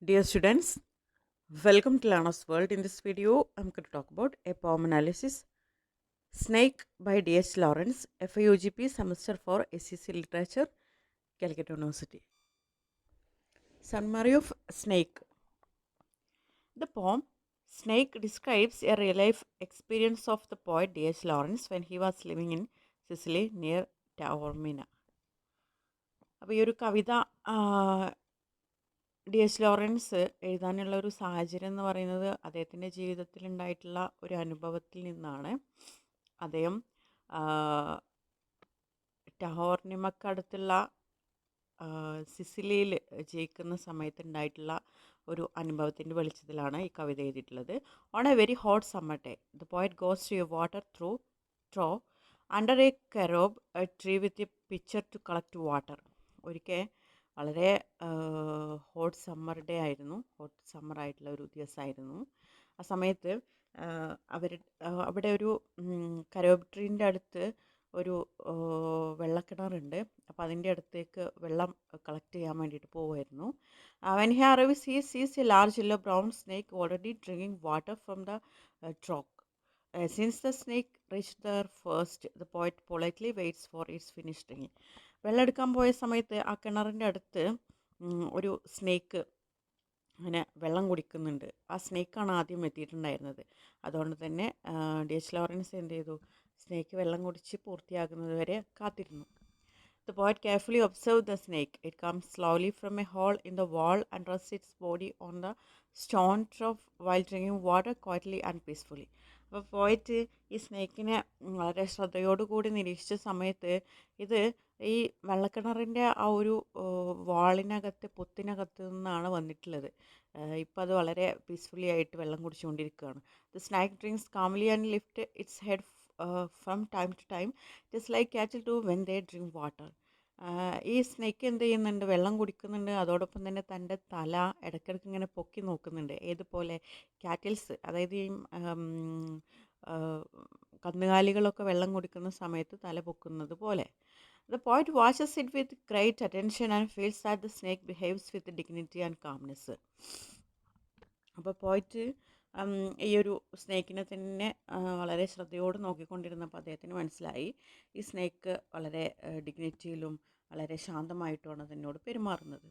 Dear students, welcome to Learner's World. In this video, I'm going to talk about a poem analysis, Snake by D.H. Lawrence, FIUGP Semester 4 SEC Literature, Calicut University. Summary of Snake. The poem Snake describes a real-life experience of the poet D.H. Lawrence when he was living in Sicily near Taormina. അപ്പോൾ ഈ ഒരു കവിത D.H. Lawrence എഴുതാനുള്ള ഒരു സാഹചര്യം എന്ന് പറയുന്നത് അദ്ദേഹത്തിൻ്റെ ജീവിതത്തിൽ ഉണ്ടായിട്ടുള്ള ഒരു അനുഭവത്തിൽ നിന്നാണ്. അദ്ദേഹം ടഹോർണിമക്കടുത്തുള്ള സിസിലിയിൽ ജയിക്കുന്ന സമയത്ത് ഉണ്ടായിട്ടുള്ള ഒരു അനുഭവത്തിൻ്റെ വെളിച്ചത്തിലാണ് ഈ കവിത എഴുതിയിട്ടുള്ളത്. On a very hot summer day the poet goes to a water trough under a carob a tree with a pitcher to collect water. ഒരിക്കൽ വളരെ ഹോട്ട് സമ്മർ ഡേ ആയിരുന്നു, ഹോട്ട് സമ്മർ ആയിട്ടുള്ള ഒരു ദിവസമായിരുന്നു. ആ സമയത്ത് അവിടെ ഒരു കരോബ് ട്രീൻ്റെ അടുത്ത് ഒരു വെള്ളക്കിണറുണ്ട്. അപ്പോൾ അതിൻ്റെ അടുത്തേക്ക് വെള്ളം കളക്ട് ചെയ്യാൻ വേണ്ടിയിട്ട് പോവുമായിരുന്നു. When he arrives he sees a large yellow brown snake already drinking water from the trough. Since the snake reached there first, the poet politely waits for its finished drinking. വെള്ളം എടുക്കാൻ പോയ സമയത്ത് ആ കിണറിൻ്റെ അടുത്ത് ഒരു സ്നേക്ക് അങ്ങനെ വെള്ളം കുടിക്കുന്നുണ്ട്. ആ സ്നേക്കാണ് ആദ്യം എത്തിയിട്ടുണ്ടായിരുന്നത്. അതുകൊണ്ട് തന്നെ D.H. ലോറൻസ് എന്ത് ചെയ്തു, സ്നേക്ക് വെള്ളം കുടിച്ച് പൂർത്തിയാകുന്നത് വരെ കാത്തിരുന്നു. The poet carefully observed the snake. It comes slowly from a hole in the wall and rests its body on the stone trough while drinking water quietly and peacefully. അപ്പോൾ പോയിട്ട് ഈ സ്നേക്കിനെ വളരെ ശ്രദ്ധയോടുകൂടി നിരീക്ഷിച്ച സമയത്ത് ഇത് ഈ വെള്ളക്കിണറിൻ്റെ ആ ഒരു വാളിനകത്ത് പൊത്തിനകത്ത് നിന്നാണ് വന്നിട്ടുള്ളത്. ഇപ്പോൾ അത് വളരെ പീസ്ഫുള്ളി ആയിട്ട് വെള്ളം കുടിച്ചുകൊണ്ടിരിക്കുകയാണ്. The snake drinks calmly and lift its head from time to time just like cattle do when they drink water. ഈ സ്നേക്ക് എന്ത് ചെയ്യുന്നുണ്ട്, വെള്ളം കുടിക്കുന്നുണ്ട്, അതോടൊപ്പം തന്നെ തൻ്റെ തല ഇടയ്ക്കിടയ്ക്ക് ഇങ്ങനെ പൊക്കി നോക്കുന്നുണ്ട്. ഏതുപോലെ കാറ്റിൽസ്, അതായത് ഈ കന്നുകാലികളൊക്കെ വെള്ളം കുടിക്കുന്ന സമയത്ത് തല പൊക്കുന്നത് പോലെ. The poet watches it with great attention and feels that the snake behaves with dignity and calmness. അപ്പോൾ പോയിട്ട് ഈ ഒരു സ്നേക്കിനെ തന്നെ വളരെ ശ്രദ്ധയോട് നോക്കിക്കൊണ്ടിരുന്നപ്പോൾ അദ്ദേഹത്തിന് മനസ്സിലായി ഈ സ്നേക്ക് വളരെ ഡിഗ്നിറ്റിയിലും വളരെ ശാന്തമായിട്ടുമാണ് അതിനോട് പെരുമാറുന്നത്.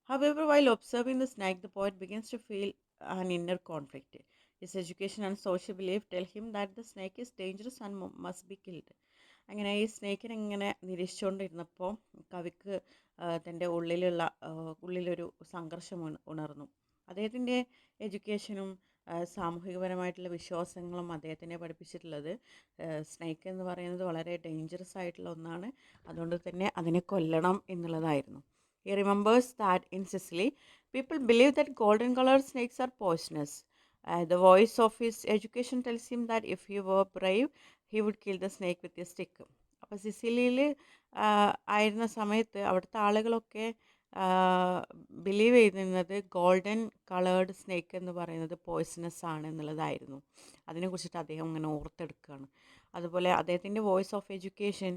However, while observing the snake, the poet begins to feel an inner conflict. His education and social belief tell him that the snake is dangerous and must be killed. അങ്ങനെ ഈ സ്നേക്കിനെ ഇങ്ങനെ നിരീക്ഷിച്ചുകൊണ്ടിരുന്നപ്പോൾ കവിക്ക് തൻ്റെ ഉള്ളിലൊരു സംഘർഷം ഉണർന്നു. അദ്ദേഹത്തിൻ്റെ എഡ്യൂക്കേഷനും സാമൂഹികപരമായിട്ടുള്ള വിശ്വാസങ്ങളും അദ്ദേഹത്തിനെ പഠിപ്പിച്ചിട്ടുള്ളത് സ്നേക്ക് എന്ന് പറയുന്നത് വളരെ ഡേഞ്ചറസ് ആയിട്ടുള്ള ഒന്നാണ്, അതുകൊണ്ട് തന്നെ അതിനെ കൊല്ലണം എന്നുള്ളതായിരുന്നു. He remembers that in Sicily, people believe that golden colored snakes are poisonous. The voice of his education tells him that if he were brave, he would kill the snake with a stick. അപ്പോൾ സിസിലിയിൽ ആയിരുന്ന സമയത്ത് അവിടുത്തെ ആളുകളൊക്കെ believe ചെയ്തിരുന്നത് golden coloured snake എന്ന് പറയുന്നത് poisonous ആണ് എന്നുള്ളതായിരുന്നു. അതിനെക്കുറിച്ചിട്ട് അദ്ദേഹം ഇങ്ങനെ ഓർത്തെടുക്കുകയാണ്. അതുപോലെ അദ്ദേഹത്തിൻ്റെ വോയിസ് ഓഫ് എഡ്യൂക്കേഷൻ,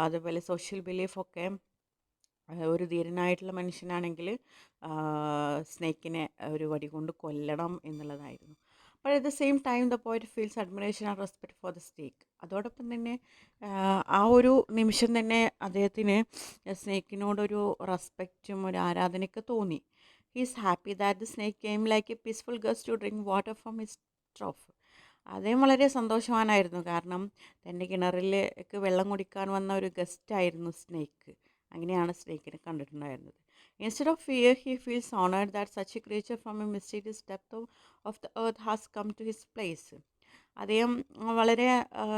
അതുപോലെ സോഷ്യൽ ബിലീഫൊക്കെ ഒരു ധീരനായിട്ടുള്ള മനുഷ്യനാണെങ്കിൽ സ്നേക്കിനെ ഒരു വടി കൊണ്ട് കൊല്ലണം എന്നുള്ളതായിരുന്നു. But at the same time the poet feels admiration and respect for the snake. അതോടൊപ്പം തന്നെ ആ ഒരു നിമിഷം തന്നെ അദ്ദേഹത്തിന് സ്നേക്കിനോടൊരു റെസ്പെക്റ്റും ഒരു ആരാധനയൊക്കെ തോന്നി. He is happy that the snake came like a peaceful guest to drink water from his trough. അദ്ദേഹം വളരെ സന്തോഷവാനായിരുന്നു, കാരണം തൻ്റെ കിണറിലേക്ക് വെള്ളം കുടിക്കാൻ വന്ന ഒരു ഗസ്റ്റായിരുന്നു സ്നേക്ക്. അങ്ങനെയാണ് സ്നേക്കിനെ കണ്ടിട്ടുണ്ടായിരുന്നത്. Instead of fear he feels honoured that such a creature from a mysterious depth of the earth has come to his place. അദ്ദേഹം വളരെ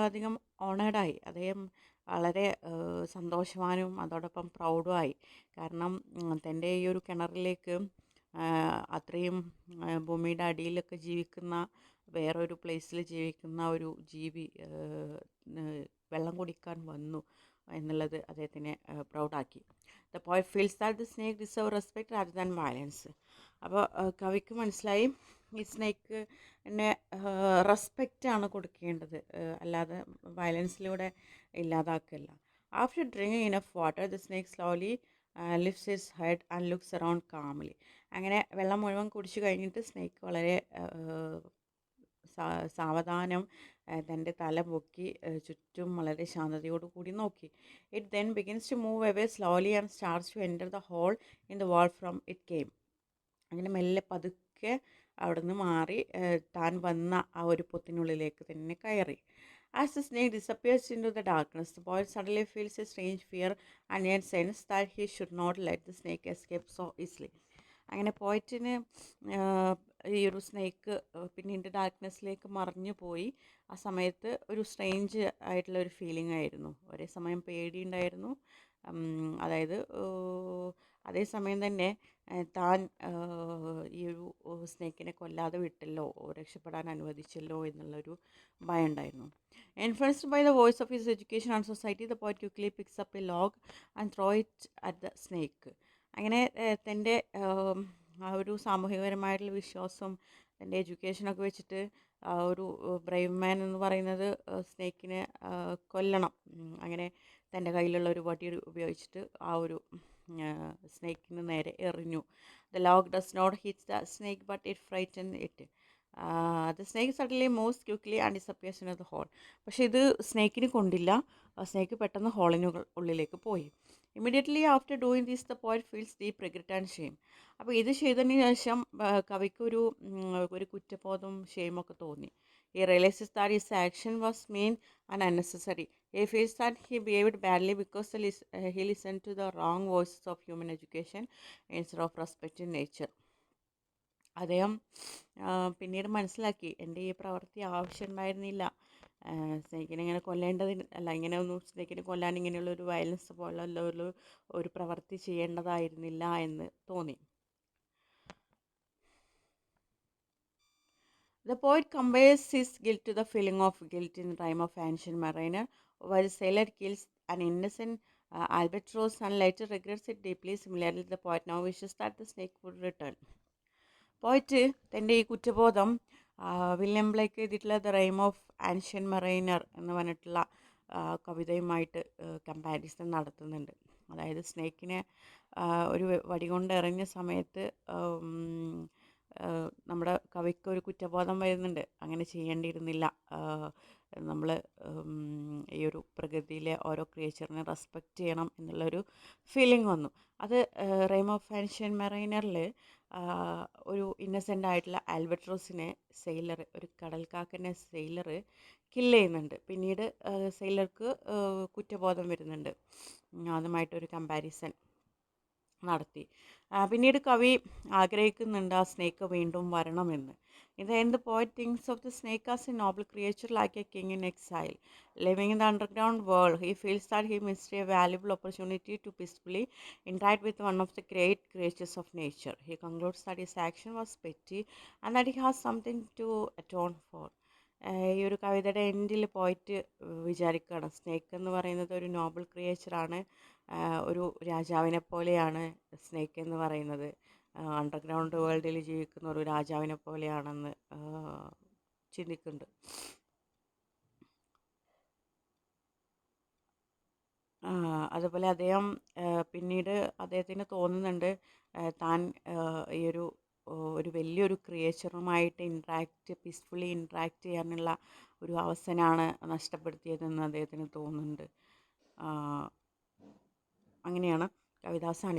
അധികം ഓണേർഡായി, അദ്ദേഹം വളരെ സന്തോഷവാനും അതോടൊപ്പം പ്രൗഡുമായി. കാരണം തൻ്റെ ഈ ഒരു കിണറിലേക്ക് അത്രയും ഭൂമിയുടെ അടിയിലൊക്കെ ജീവിക്കുന്ന വേറൊരു പ്ലേസിൽ ജീവിക്കുന്ന ഒരു ജീവി വെള്ളം കുടിക്കാൻ വന്നു എന്നുള്ളത് അദ്ദേഹത്തിനെ പ്രൗഡാക്കി. The poet feels that the snake deserve respect rather than violence. അപ്പോൾ കവിക്ക് മനസ്സിലായി ഈ സ്നേക്കിനെ റെസ്പെക്റ്റാണ് കൊടുക്കേണ്ടത്, അല്ലാതെ വയലൻസിലൂടെ ഇല്ലാതാക്കല്ല. After drinking enough water the snake slowly lifts his head and looks around calmly. അങ്ങനെ വെള്ളം മുഴുവൻ കുടിച്ചു കഴിഞ്ഞിട്ട് സ്നേക്ക് വളരെ സാവധാനം തൻ്റെ തല പൊക്കി ചുറ്റും വളരെ ശാന്തതയോടു കൂടി നോക്കി. It then begins to move away slowly and starts to enter the hole in the wall from it came. അങ്ങനെ മെല്ലെ പതുക്കെ അവിടുന്ന് മാറി താൻ വന്ന ആ ഒരു പൊത്തിനുള്ളിലേക്ക് തന്നെ കയറി. As the snake disappears into the darkness, the boy suddenly feels a strange fear and yet sense that he should not let the snake escape so easily. അങ്ങനെ പോയിട്ടിന് ഈ ഒരു സ്നേക്ക് പിന്നീട് ഡാർക്ക്നെസ്സിലേക്ക് മറിഞ്ഞു പോയി. ആ സമയത്ത് ഒരു സ്ട്രേഞ്ച് ആയിട്ടുള്ള ഒരു ഫീലിംഗ് ആയിരുന്നു. ഒരേ സമയം പേടിയുണ്ടായിരുന്നു. അതായത് അതേസമയം തന്നെ താൻ ഈ ഒരു സ്നേക്കിനെ കൊല്ലാതെ വിട്ടല്ലോ, രക്ഷപ്പെടാൻ അനുവദിച്ചല്ലോ എന്നുള്ളൊരു ഭയം ഉണ്ടായിരുന്നു. Influenced by the voice of his education and society, the poet quickly picks up a log and throw it at the snake. അങ്ങനെ തൻ്റെ ആ ഒരു സാമൂഹികപരമായിട്ടുള്ള വിശ്വാസം, തൻ്റെ എഡ്യൂക്കേഷനൊക്കെ വെച്ചിട്ട് ആ ഒരു ബ്രേവ് മാൻ എന്ന് പറയുന്നത് സ്നേക്കിനെ കൊല്ലണം. അങ്ങനെ തൻ്റെ കയ്യിലുള്ള ഒരു വടി ഉപയോഗിച്ചിട്ട് ആ ഒരു സ്നേക്കിന് നേരെ എറിഞ്ഞു. The log does not hit the snake but it frighten it. The snake suddenly moves quickly and disappears in the hole. പക്ഷേ ഇത് സ്നേക്കിന് കൊണ്ടില്ല. സ്നേക്ക് പെട്ടെന്ന് ഹോളിന് ഉള്ളിലേക്ക് പോയി. Immediately after doing this the poet feels deep regret and shame. അപ്പോൾ ഇത് ചെയ്തതിന് ശേഷം കവിക്കൊരു കുറ്റബോധം ഷെയിമൊക്കെ തോന്നി. He realizes that his action was mean and unnecessary. He feels that he behaved badly because he listened to the wrong voices of human education instead of respecting nature. അദ്ദേഹം പിന്നീട് മനസ്സിലാക്കി, എൻ്റെ ഈ പ്രവൃത്തി ആവശ്യമുണ്ടായിരുന്നില്ല. സ്നേക്കിനെ ഇങ്ങനെ കൊല്ലേണ്ടതിന് അല്ല, ഇങ്ങനെ ഒന്നും സ്നേക്കിനെ കൊല്ലാൻ ഇങ്ങനെയുള്ളൊരു വയലൻസ് പോലുള്ള ഒരു പ്രവൃത്തി ചെയ്യേണ്ടതായിരുന്നില്ല എന്ന് തോന്നി. The poet compares his guilt to the feeling of guilt in the time of ancient mariner, while the sailor kills an innocent albatross and later regrets it deeply. Similarly, the poet now wishes that the snake would return. പോയിട്ട് തൻ്റെ ഈ കുറ്റബോധം William Blake എഴുതിയിട്ടുള്ള the rhyme of ancient mariner എന്ന് പറഞ്ഞിട്ടുള്ള കവിതയുമായിട്ട് comparison നടത്തുന്നുണ്ട്. അതായത് സ്നേക്കിനെ ഒരു വടി കൊണ്ട് എറിഞ്ഞ സമയത്ത് നമ്മുടെ കവിക്ക് ഒരു കുറ്റബോധം വരുന്നുണ്ട്. അങ്ങനെ ചെയ്യേണ്ടിയിരുന്നില്ല, നമ്മൾ ഈ ഒരു പ്രകൃതിയിലെ ഓരോ ക്രിയേച്ചറിനെ റെസ്പെക്റ്റ് ചെയ്യണം എന്നുള്ളൊരു ഫീലിംഗ് വന്നു. അത് റൈം ഓഫ് ആൻഷ്യൻ മറൈനറിൽ ഒരു ഇന്നസെൻ്റ് ആയിട്ടുള്ള ആൽബട്രോസിനെ ഒരു കടൽക്കാക്കനെ സെയിലർ കില്ല് ചെയ്യുന്നുണ്ട്. പിന്നീട് സെയിലർക്ക് കുറ്റബോധം വരുന്നുണ്ട്. അതുമായിട്ടൊരു കമ്പാരിസൺ നടത്തി. പിന്നീട് കവി ആഗ്രഹിക്കുന്നുണ്ട് ആ സ്നേക്ക് വീണ്ടും വരണമെന്ന്. In the end, the poet thinks of the snake as a noble creature like a king in exile. Living in the underground world, he feels that he missed a valuable opportunity to peacefully interact with one of the great creatures of nature. He concludes that his action was petty and that he has something to atone for. ഈ ഒരു കവിതയുടെ എൻഡിൽ പോയിട്ട് വിചാരിക്കുകയാണ്, snake എന്ന് പറയുന്നത് ഒരു നോബിൾ ക്രിയേച്ചറാണ്, ഒരു രാജാവിനെ പോലെയാണ് സ്നേക്ക് എന്ന് പറയുന്നത്, അണ്ടർഗ്രൗണ്ട് വേൾഡിൽ ജീവിക്കുന്ന ഒരു രാജാവിനെ പോലെയാണെന്ന് ചിന്തിക്കുന്നുണ്ട്. അതുപോലെ പിന്നീട് അദ്ദേഹത്തിന് തോന്നുന്നുണ്ട് താൻ ഈ ഒരു വലിയൊരു ക്രിയേച്ചറുമായിട്ട് പീസ്ഫുള്ളി ഇൻട്രാക്ട് ചെയ്യാനുള്ള ഒരു അവസരമാണ് നഷ്ടപ്പെടുത്തിയതെന്ന് അദ്ദേഹത്തിന് തോന്നുന്നുണ്ട്. അങ്ങനെയാണ് കവിത അവസാനിക്കുന്നത്.